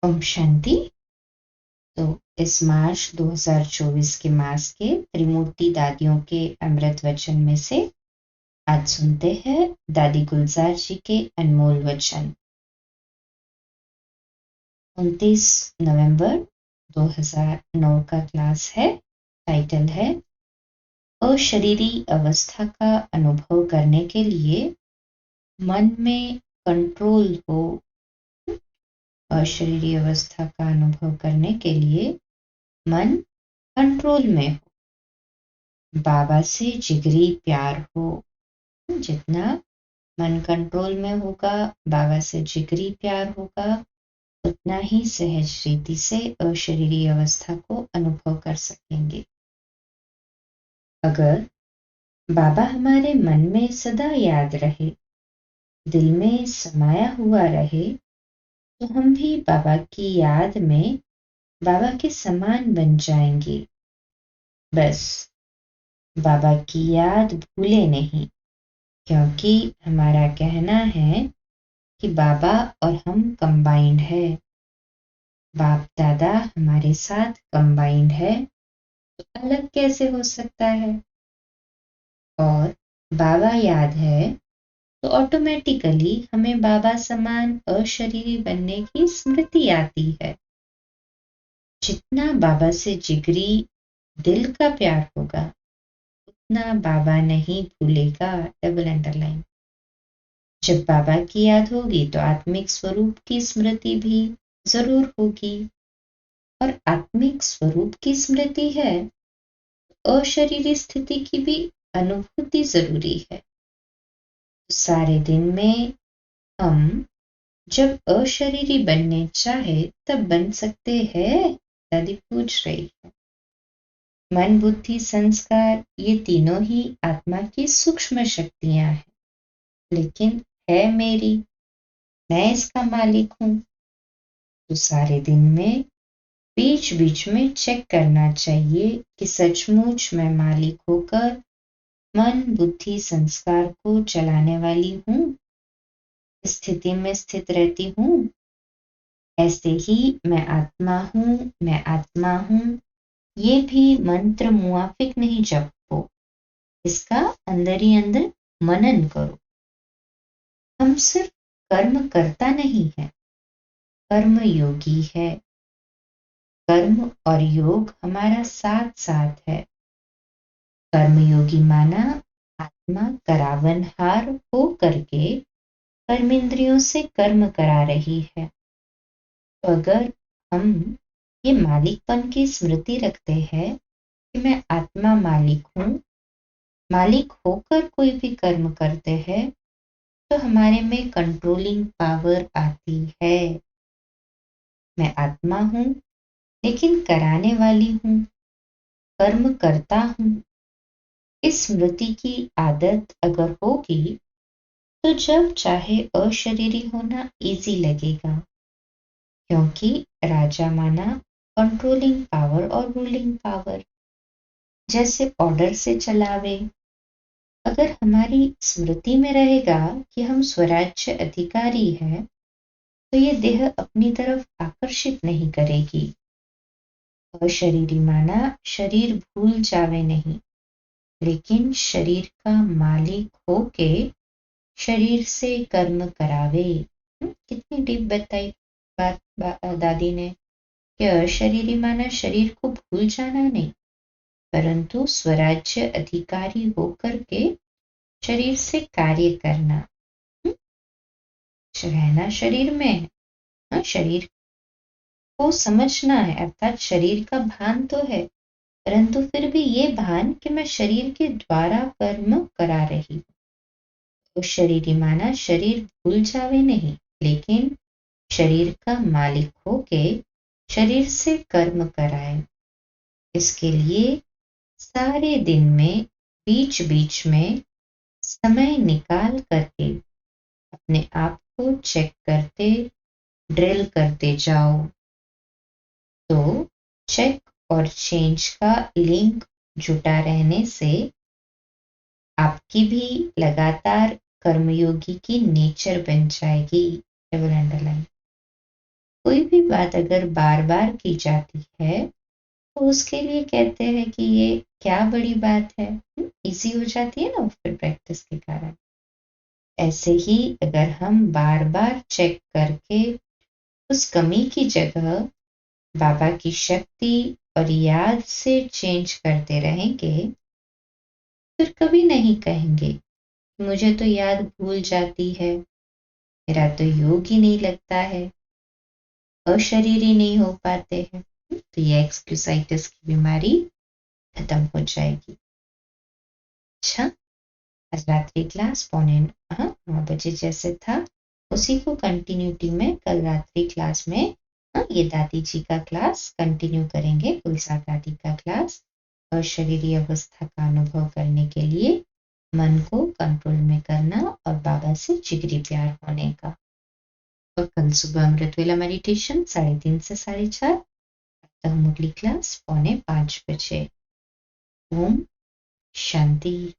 ओम शांति। तो इस मार्च 2024 के मास के त्रिमूर्ति दादियों के अमृत वचन में से आज सुनते हैं दादी गुलजार जी के अनमोल वचन। 29 नवंबर 2009 का क्लास है। टाइटल है अशरीरी अवस्था का अनुभव करने के लिए मन में कंट्रोल हो। अशरीरी अवस्था का अनुभव करने के लिए मन कंट्रोल में हो, बाबा से जिगरी प्यार हो। जितना मन कंट्रोल में होगा, बाबा से जिगरी प्यार होगा, उतना ही सहज रीति से अशरीरी अवस्था को अनुभव कर सकेंगे। अगर बाबा हमारे मन में सदा याद रहे, दिल में समाया हुआ रहे, तो हम भी बाबा की याद में बाबा के समान बन जाएंगे। बस बाबा की याद भूले नहीं, क्योंकि हमारा कहना है कि बाबा और हम कंबाइंड है। बाप दादा हमारे साथ कंबाइंड है, तो अलग कैसे हो सकता है। और बाबा याद है तो ऑटोमेटिकली हमें बाबा समान अशरीरी बनने की स्मृति आती है। जितना बाबा से जिगरी दिल का प्यार होगा, उतना बाबा नहीं भूलेगा। Double underline. जब बाबा की याद होगी तो आत्मिक स्वरूप की स्मृति भी जरूर होगी, और आत्मिक स्वरूप की स्मृति है, अशरीरी स्थिति की भी अनुभूति जरूरी है। सारे दिन में हम जब अशरीरी बनने चाहे तब बन सकते हैं। दादी पूछ रही है। मन बुद्धि संस्कार ये तीनों ही आत्मा की सूक्ष्म शक्तियां हैं, लेकिन है मेरी, मैं इसका मालिक हूं। तो सारे दिन में बीच बीच में चेक करना चाहिए कि सचमुच मैं मालिक होकर मन बुद्धि संस्कार को चलाने वाली हूँ, स्थिति में स्थित रहती हूँ। ऐसे ही मैं आत्मा हूँ, मैं आत्मा हूँ, ये भी मंत्र मुआफिक नहीं जपो, इसका अंदर ही अंदर मनन करो। हम सिर्फ कर्म करता नहीं है, कर्म योगी है। कर्म और योग हमारा साथ साथ है। कर्मयोगी माना आत्मा करावनहार हो करके कर्मेंद्रियों से कर्म करा रही है। तो अगर हम ये मालिकपन की स्मृति रखते हैं कि मैं आत्मा मालिक हूँ, मालिक होकर कोई भी कर्म करते हैं, तो हमारे में कंट्रोलिंग पावर आती है। मैं आत्मा हूँ लेकिन कराने वाली हूँ, कर्म करता हूँ। इस स्मृति की आदत अगर होगी तो जब चाहे अशरीरी होना इजी लगेगा, क्योंकि राजा माना कंट्रोलिंग पावर और रूलिंग पावर, जैसे ऑर्डर से चलावे। अगर हमारी स्मृति में रहेगा कि हम स्वराज्य अधिकारी हैं, तो ये देह अपनी तरफ आकर्षित नहीं करेगी। अशरीरी माना शरीर भूल जावे नहीं, लेकिन शरीर का मालिक होके शरीर से कर्म करावे। कितनी डीप बताई बात दादी ने कि अशरीरी माना शरीर को भूल जाना नहीं, परंतु स्वराज्य अधिकारी होकर के शरीर से कार्य करना। रहना शरीर में है, शरीर को समझना है, अर्थात शरीर का भान तो है, परंतु फिर भी ये भान कि मैं शरीर के द्वारा कर्म करा रही हूँ। तो शरीरी माना शरीर भूल जावे नहीं, लेकिन शरीर का मालिक होके शरीर से कर्म कराए। इसके लिए सारे दिन में बीच बीच में समय निकाल करके अपने आप को चेक करते, ड्रिल करते जाओ। तो चेक और चेंज का लिंक जुटा रहने से आपकी भी लगातार कर्मयोगी की नेचर बन जाएगी। Double underline. कोई भी बात अगर बार बार की जाती है तो उसके लिए कहते हैं कि ये क्या बड़ी बात है, इजी हो जाती है ना फिर प्रैक्टिस के कारण। ऐसे ही अगर हम बार बार चेक करके उस कमी की जगह बाबा की शक्ति और याद से चेंज करते रहेंगे, फिर कभी नहीं कहेंगे मुझे तो याद भूल जाती है, मेरा तो योग ही नहीं लगता है, अशरीरी नहीं हो पाते हैं। तो ये एक्सक्यूसाइटिस की बीमारी खत्म हो जाएगी। अच्छा, आज रात्रि क्लास 9:45 जैसे था, उसी को कंटिन्यूटी में कल रात्रि क्लास में ये दादी जी का क्लास कंटिन्यू करेंगे, कुलसा दादी का क्लास। और शरीरी अवस्था का अनुभव करने के लिए मन को कंट्रोल में करना और बाबा से जिगरी प्यार होने का। और कल सुबह अमृत वेला मेडिटेशन 3:30 से 4:30, मुरली क्लास 4:45 बजे। ओम शांति।